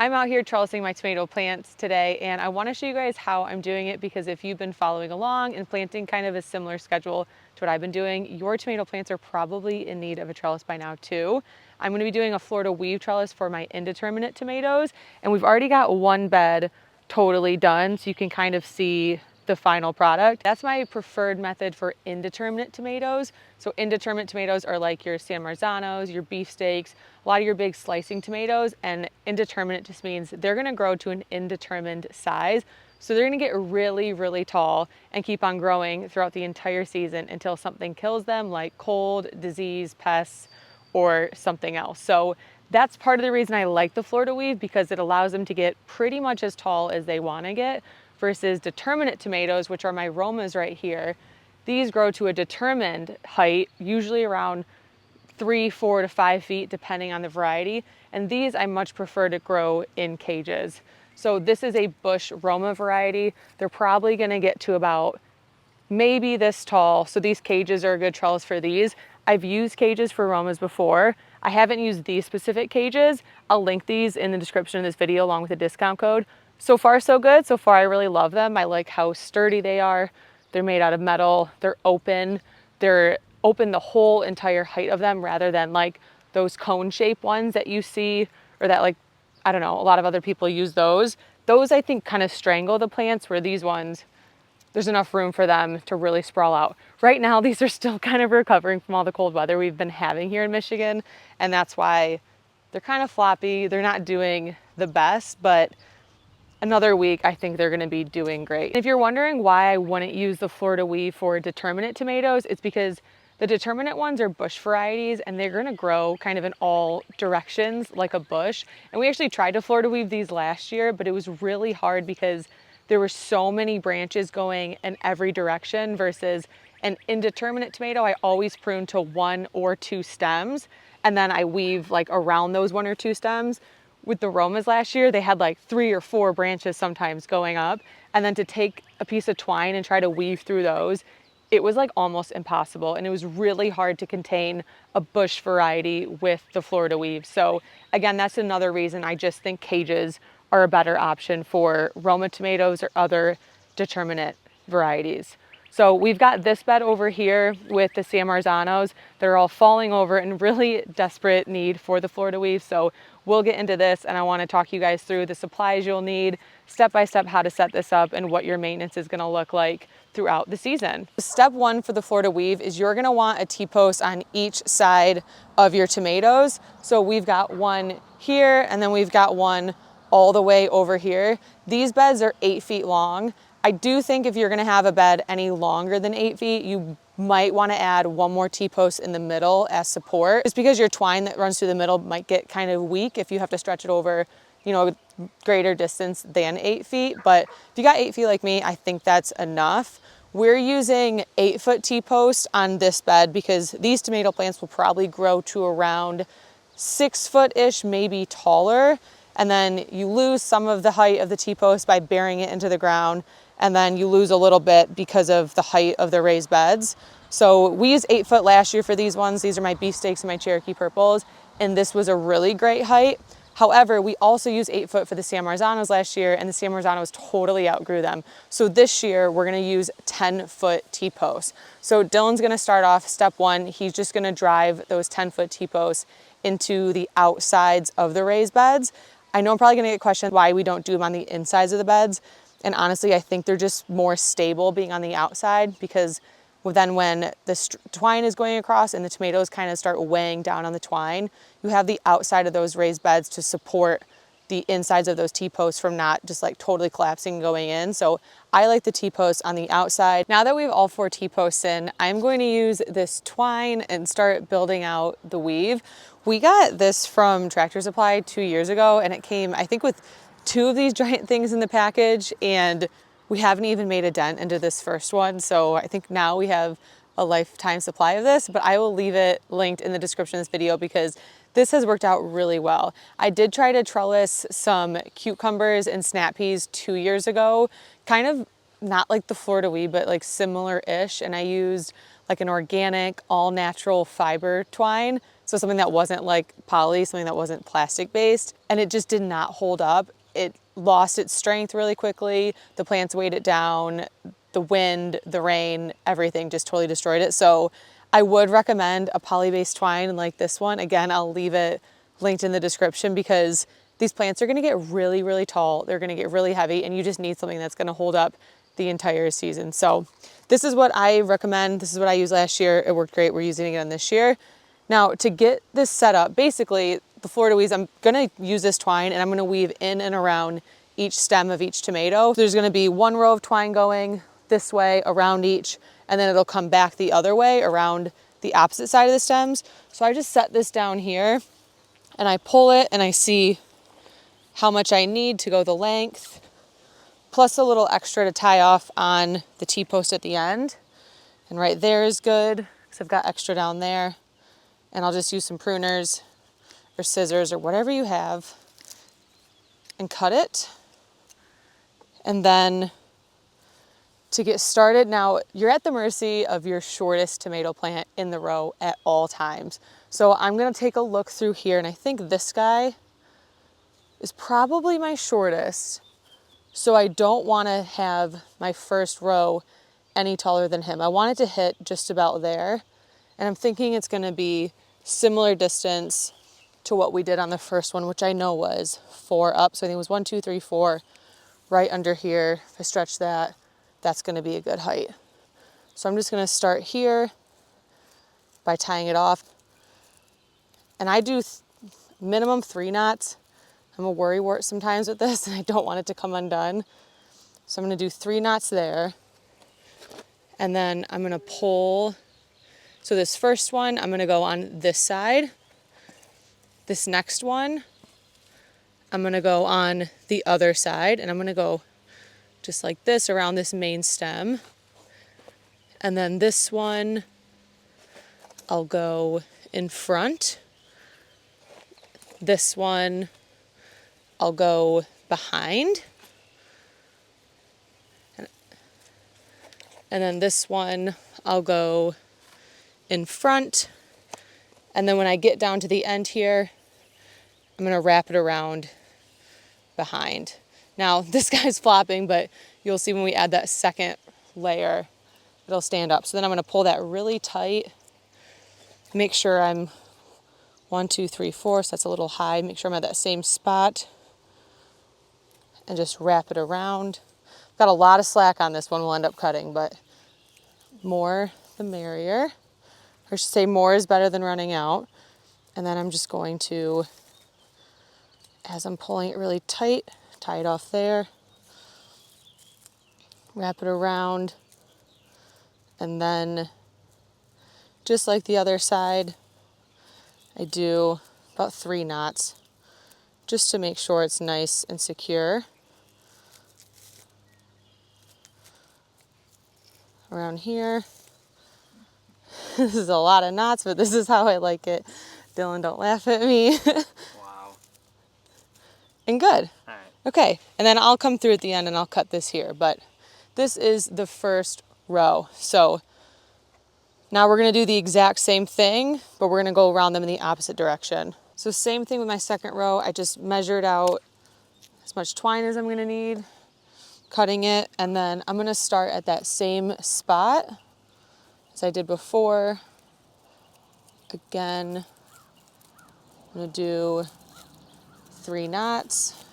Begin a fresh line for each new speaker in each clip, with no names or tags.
I'm out here trellising my tomato plants today, and I want to show you guys how I'm doing it, because if you've been following along and planting kind of a similar schedule to what I've been doing, your tomato plants are probably in need of a trellis by now too. I'm going to be doing a Florida weave trellis for my indeterminate tomatoes, and we've already got one bed totally done, so you can kind of see the final product. That's my preferred method for indeterminate tomatoes. So indeterminate tomatoes are like your San Marzanos, your beefsteaks, a lot of your big slicing tomatoes, and indeterminate just means they're gonna grow to an indeterminate size. So they're gonna get really, really tall and keep on growing throughout the entire season until something kills them, like cold, disease, pests, or something else. So that's part of the reason I like the Florida weave, because it allows them to get pretty much as tall as they wanna get, versus determinate tomatoes, which are my Romas right here. These grow to a determined height, usually around 3, 4 to 5 feet, depending on the variety. And these I much prefer to grow in cages. So this is a bush Roma variety. They're probably gonna get to about maybe this tall. So these cages are a good trellis for these. I've used cages for Romas before. I haven't used these specific cages. I'll link these in the description of this video along with a discount code. So far, so good. So far, I really love them. I like how sturdy they are. They're made out of metal. They're open. They're open the whole entire height of them, rather than like those cone shaped ones that you see, or that, like, I don't know, a lot of other people use those. Those I think kind of strangle the plants, where these ones, there's enough room for them to really sprawl out. Right now, these are still kind of recovering from all the cold weather we've been having here in Michigan, and that's why they're kind of floppy. They're not doing the best, but another week, I think they're gonna be doing great. If you're wondering why I wouldn't use the Florida weave for determinate tomatoes, it's because the determinate ones are bush varieties, and they're gonna grow kind of in all directions like a bush. And we actually tried to Florida weave these last year, but it was really hard because there were so many branches going in every direction, versus an indeterminate tomato, I always prune to 1 or 2 stems, and then I weave like around those 1 or 2 stems. With the Romas last year, they had like 3 or 4 branches sometimes going up, and then to take a piece of twine and try to weave through those, it was like almost impossible, and it was really hard to contain a bush variety with the Florida weave. So again, that's another reason I just think cages are a better option for Roma tomatoes or other determinate varieties. So we've got this bed over here with the San Marzanos. They're all falling over in really desperate need for the Florida weave. So we'll get into this, and I want to talk you guys through the supplies you'll need, step by step how to set this up, and what your maintenance is going to look like throughout the season. Step 1 for the Florida weave is you're going to want a T-post on each side of your tomatoes. So we've got one here, and then we've got one all the way over here. These beds are 8 feet long. I do think if you're gonna have a bed any longer than 8 feet, you might wanna add one more T-post in the middle as support, just because your twine that runs through the middle might get kind of weak if you have to stretch it over, you know, a greater distance than 8 feet. But if you got 8 feet like me, I think that's enough. We're using 8-foot T-post on this bed because these tomato plants will probably grow to around 6 foot-ish, maybe taller. And then you lose some of the height of the T-post by burying it into the ground, and then you lose a little bit because of the height of the raised beds. So we used 8 foot last year for these ones. These are my beefsteaks and my Cherokee purples, and this was a really great height. However, we also used 8 foot for the San Marzanos last year, and the San Marzanos totally outgrew them. So this year we're gonna use 10-foot T-posts. So Dylan's gonna start off step 1. He's just gonna drive those 10-foot T-posts into the outsides of the raised beds. I know I'm probably gonna get questioned why we don't do them on the insides of the beds. And honestly, I think they're just more stable being on the outside, because then when the twine is going across and the tomatoes kind of start weighing down on the twine, you have the outside of those raised beds to support the insides of those T-posts from not just like totally collapsing and going in. So I like the T-posts on the outside. Now that we have all 4 T-posts in, I'm going to use this twine and start building out the weave. We got this from Tractor Supply 2 years ago, and it came, I think, with 2 of these giant things in the package, and we haven't even made a dent into this first one. So I think now we have a lifetime supply of this, but I will leave it linked in the description of this video because this has worked out really well. I did try to trellis some cucumbers and snap peas 2 years ago, kind of not like the Florida weave, but like similar-ish, and I used like an organic, all-natural fiber twine So something that wasn't like poly, something that wasn't plastic based, and it just did not hold up. It lost its strength really quickly. The plants weighed it down. The wind, the rain, everything just totally destroyed it. So I would recommend a poly-based twine like this one. Again, I'll leave it linked in the description because these plants are gonna get really, really tall. They're gonna get really heavy, and you just need something that's gonna hold up the entire season. So this is what I recommend. This is what I used last year. It worked great. We're using it again this year. Now to get this set up, basically the Florida weaves, I'm gonna use this twine and I'm gonna weave in and around each stem of each tomato. There's gonna be one row of twine going this way around each, and then it'll come back the other way around the opposite side of the stems. So I just set this down here and I pull it and I see how much I need to go the length, plus a little extra to tie off on the T-post at the end. And right there is good because I've got extra down there. And I'll just use some pruners or scissors or whatever you have and cut it. And then to get started, now you're at the mercy of your shortest tomato plant in the row at all times. So I'm gonna take a look through here, and I think this guy is probably my shortest. So I don't wanna have my first row any taller than him. I want it to hit just about there. And I'm thinking it's gonna be similar distance to what we did on the first one, which I know was 4 up. So I think it was 1, 2, 3, 4 right under here. If I stretch that, that's gonna be a good height. So I'm just gonna start here by tying it off. And I do minimum 3 knots. I'm a worrywart sometimes with this and I don't want it to come undone. So I'm gonna do 3 knots there. And then I'm gonna pull. So this first one, I'm gonna go on this side. This next one, I'm gonna go on the other side, and I'm gonna go just like this around this main stem. And then this one, I'll go in front. This one, I'll go behind. And then this one, I'll go in front. And then when I get down to the end here, I'm gonna wrap it around behind. Now this guy's flopping, but you'll see when we add that second layer, it'll stand up. So then I'm gonna pull that really tight. Make sure I'm 1, 2, 3, 4, so that's a little high. Make sure I'm at that same spot and just wrap it around. Got a lot of slack on this one we'll end up cutting, but more the merrier. Or I should say more is better than running out. And then I'm just going to, as I'm pulling it really tight, tie it off there, wrap it around, and then just like the other side, I do about 3 knots just to make sure it's nice and secure. Around here. This is a lot of knots, but this is how I like it. Dylan, don't laugh at me.
Wow.
And good.
All right.
Okay, and then I'll come through at the end and I'll cut this here, but this is the first row. So now we're gonna do the exact same thing, but we're gonna go around them in the opposite direction. So same thing with my second row. I just measured out as much twine as I'm gonna need, cutting it, and then I'm gonna start at that same spot as I did before. Again, I'm gonna do 3 knots,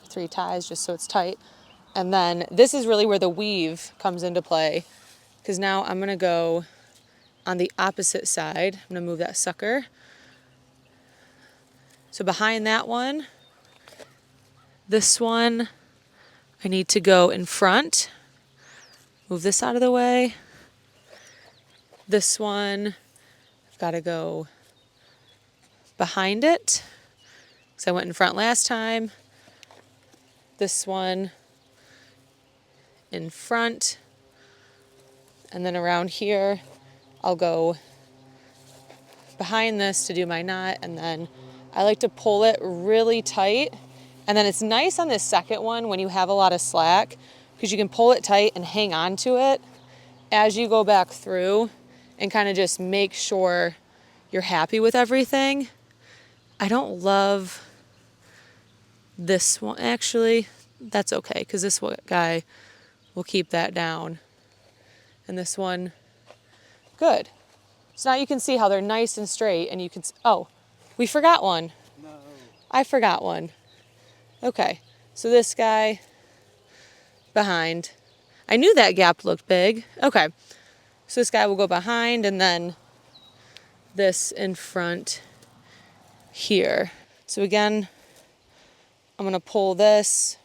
3 ties, just so it's tight. And then this is really where the weave comes into play, because now I'm gonna go on the opposite side. I'm gonna move that sucker. So behind that one, this one, I need to go in front. Move this out of the way. This one, I've gotta go behind it, because I went in front last time. This one in front. And then around here, I'll go behind this to do my knot, and then I like to pull it really tight. And then it's nice on this second one when you have a lot of slack, because you can pull it tight and hang on to it as you go back through and kind of just make sure you're happy with everything. I don't love this one. Actually, that's okay, because this guy will keep that down. And this one, good. So now you can see how they're nice and straight, and you can, oh, we forgot one.
No.
I forgot one. Okay, so this guy behind. I knew that gap looked big. Okay, so this guy will go behind, and then this in front here. So again, I'm gonna pull this,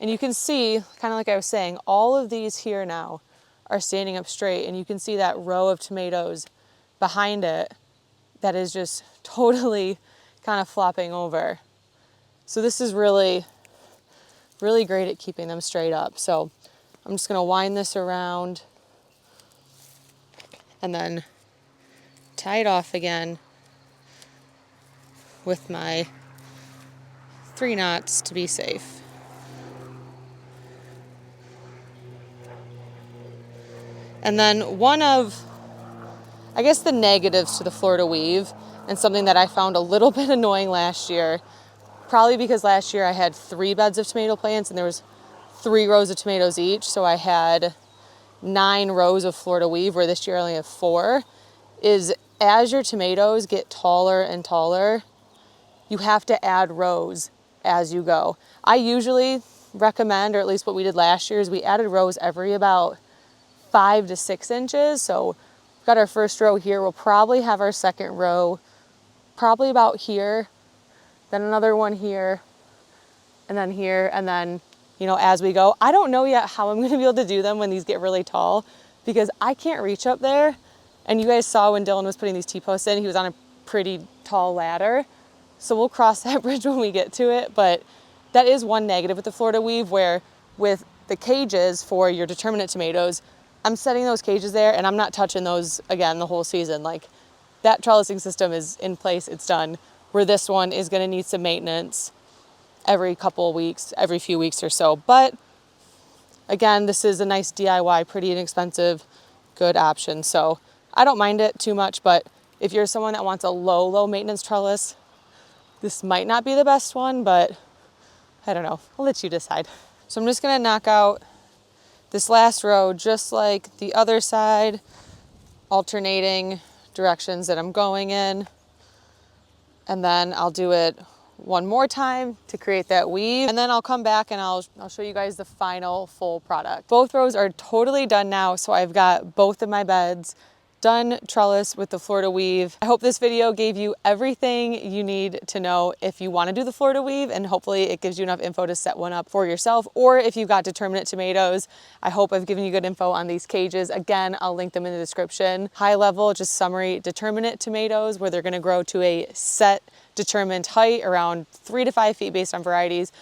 and you can see, kind of like I was saying, all of these here now are standing up straight, and you can see that row of tomatoes behind it that is just totally kind of flopping over. So this is really, really great at keeping them straight up. So I'm just gonna wind this around and then tie it off again with my 3 knots to be safe. And then one of, I guess, the negatives to the Florida weave, and something that I found a little bit annoying last year, probably because last year I had 3 beds of tomato plants and there was 3 rows of tomatoes each, so I had 9 rows of Florida weave, where this year I only have 4, is as your tomatoes get taller and taller, you have to add rows as you go. I usually recommend, or at least what we did last year, is we added rows every about 5 to 6 inches. So we've got our first row here. We'll probably have our second row probably about here, then another one here, and then here, and then, you know, as we go. I don't know yet how I'm gonna be able to do them when these get really tall, because I can't reach up there. And you guys saw when Dylan was putting these T-posts in, he was on a pretty tall ladder. So we'll cross that bridge when we get to it. But that is one negative with the Florida weave, where with the cages for your determinate tomatoes, I'm setting those cages there and I'm not touching those again the whole season. Like, that trellising system is in place, it's done. Where this one is gonna need some maintenance every couple of weeks, every few weeks or so. But again, this is a nice DIY, pretty inexpensive, good option. So I don't mind it too much, but if you're someone that wants a low maintenance trellis, this might not be the best one, but I don't know, I'll let you decide. So I'm just gonna knock out this last row just like the other side, alternating directions that I'm going in. And then I'll do it one more time to create that weave. And then I'll come back and I'll show you guys the final full product. Both rows are totally done now. So I've got both of my beds done trellis with the Florida weave. I hope this video gave you everything you need to know if you want to do the Florida weave, and hopefully it gives you enough info to set one up for yourself, or if you've got determinate tomatoes. I hope I've given you good info on these cages. Again, I'll link them in the description. High level, just summary, determinate tomatoes, where they're going to grow to a set determined height around 3 to 5 feet based on varieties.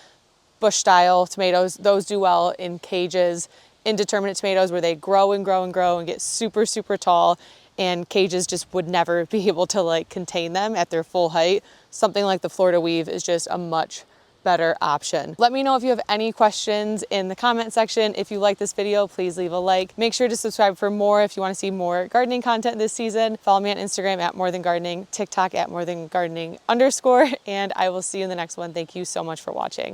Bush style tomatoes, those do well in cages. Indeterminate tomatoes, where they grow and grow and grow and get super, super tall, and cages just would never be able to like contain them at their full height. Something like the Florida weave is just a much better option. Let me know if you have any questions in the comment section. If you like this video, please leave a like. Make sure to subscribe for more if you want to see more gardening content this season. Follow me on Instagram at morethangardening, TikTok at morethangardening_, and I will see you in the next one. Thank you so much for watching.